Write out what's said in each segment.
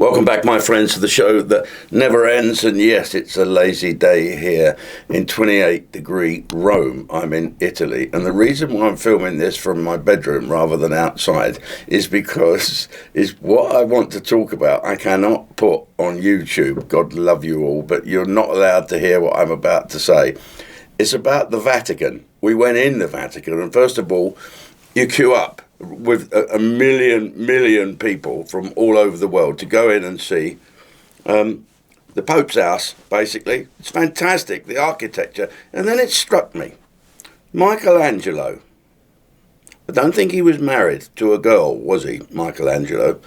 Welcome back, my friends, to the show that never ends. And yes, it's a lazy day here in 28-degree Rome. I'm in Italy. And the reason why I'm filming this from my bedroom rather than outside is because what I want to talk about I cannot put on YouTube. God love you all, but you're not allowed to hear what I'm about to say. It's about the Vatican. We went in the Vatican, and first of all, you queue up with a million people from all over the world to go in and see the Pope's house, basically. It's fantastic, the architecture. And then it struck me, Michelangelo. I don't think he was married to a girl, was he, Michelangelo?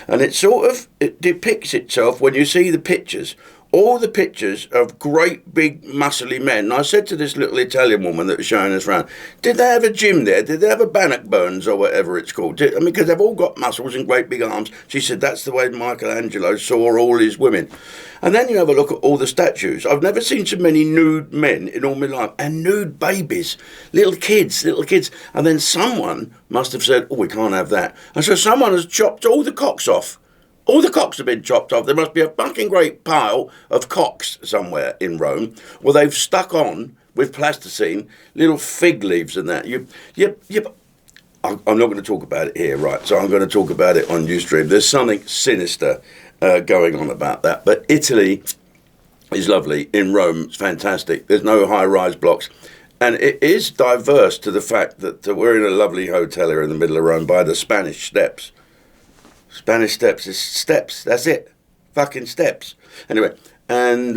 And it depicts itself when you see the pictures, all the pictures of great, big, muscly men. And I said to this little Italian woman that was showing us around, did they have a gym there? Did they have a Bannockburns or whatever it's called? Because they've all got muscles and great big arms. She said, that's the way Michelangelo saw all his women. And then you have a look at all the statues. I've never seen so many nude men in all my life. And nude babies, little kids. And then someone must have said, oh, we can't have that. And so someone has chopped all the cocks off. All the cocks have been chopped off. There must be a fucking great pile of cocks somewhere in Rome where they've stuck on with plasticine little fig leaves and that. I'm not going to talk about it here, right? So I'm going to talk about it on Ustream. There's something sinister going on about that. But Italy is lovely. In Rome, it's fantastic. There's no high-rise blocks. And it is diverse to the fact that we're in a lovely hotel here in the middle of Rome by the Spanish Steps. Spanish Steps is steps, that's it. Fucking steps. Anyway, and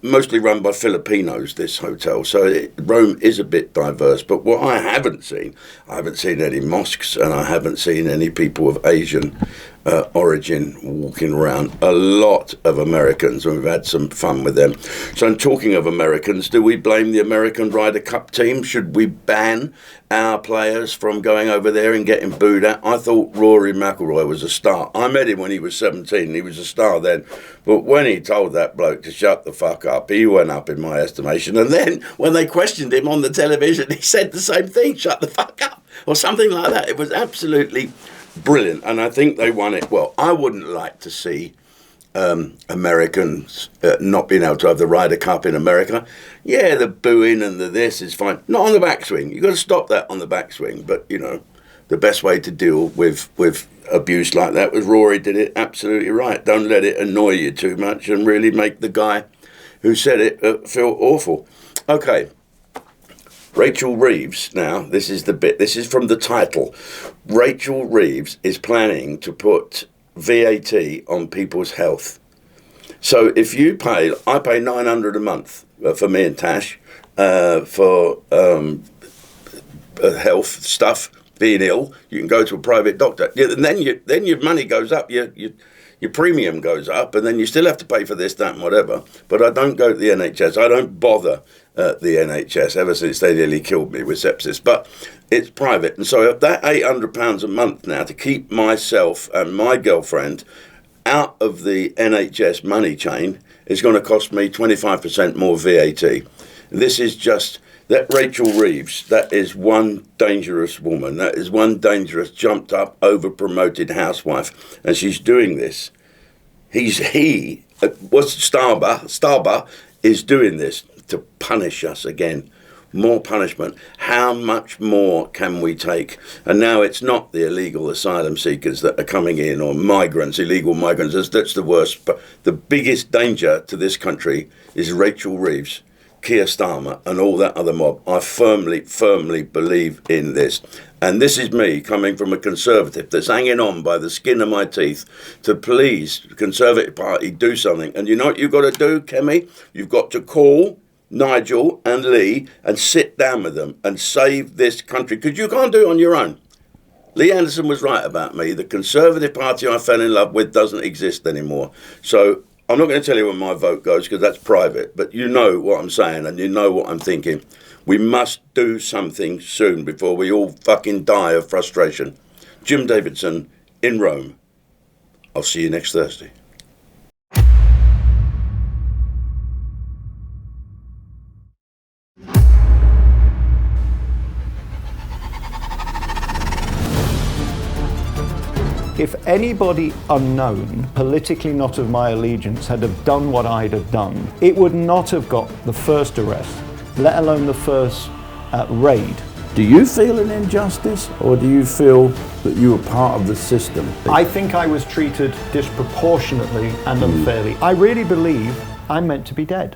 mostly run by Filipinos, this hotel. So Rome is a bit diverse. But what I haven't seen any mosques, and I haven't seen any people of Asian origin walking around. A lot of Americans, and we've had some fun with them. So I'm talking of Americans. Do we blame the American Ryder Cup team? Should we ban our players from going over there and getting booed at? I thought Rory McIlroy was a star. I met him when he was 17. He was a star then. But when he told that bloke to shut the fuck up, he went up in my estimation. And then when they questioned him on the television, he said the same thing, shut the fuck up, or something like that. It was absolutely brilliant, and I think they won it well. I wouldn't like to see Americans not being able to have the Ryder Cup in America. Yeah, the booing and the this is fine. Not on the backswing. You've got to stop that on the backswing. But, you know, the best way to deal with abuse like that was Rory did it absolutely right. Don't let it annoy you too much and really make the guy who said it feel awful. Okay. Rachel Reeves, now, this is the bit, this is from the title. Rachel Reeves is planning to put VAT on people's health. So if you pay, I pay $900 a month for me and Tash for health stuff, being ill. You can go to a private doctor. And then your money goes up, your premium goes up, and then you still have to pay for this, that, and whatever. But I don't go to the NHS. I don't bother the NHS ever since they nearly killed me with sepsis. But it's private. And so that £800 a month now to keep myself and my girlfriend out of the NHS money chain is going to cost me 25% more VAT. This is just... That Rachel Reeves, that is one dangerous woman. That is one dangerous, jumped up, over-promoted housewife. And she's doing this. Starber is doing this to punish us again. More punishment. How much more can we take? And now it's not the illegal asylum seekers that are coming in, or migrants, illegal migrants. That's the worst. But the biggest danger to this country is Rachel Reeves, Keir Starmer and all that other mob. I firmly believe in this. And this is me coming from a Conservative that's hanging on by the skin of my teeth to please the Conservative Party do something. And you know what you've got to do, Kemi? You've got to call Nigel and Lee and sit down with them and save this country, because you can't do it on your own. Lee Anderson was right about me. The Conservative Party I fell in love with doesn't exist anymore. So I'm not going to tell you where my vote goes because that's private, but you know what I'm saying and you know what I'm thinking. We must do something soon before we all fucking die of frustration. Jim Davidson in Rome. I'll see you next Thursday. If anybody unknown, politically not of my allegiance, had have done what I'd have done, it would not have got the first arrest, let alone the first raid. Do you feel an injustice, or do you feel that you were part of the system? I think I was treated disproportionately and unfairly. I really believe I'm meant to be dead.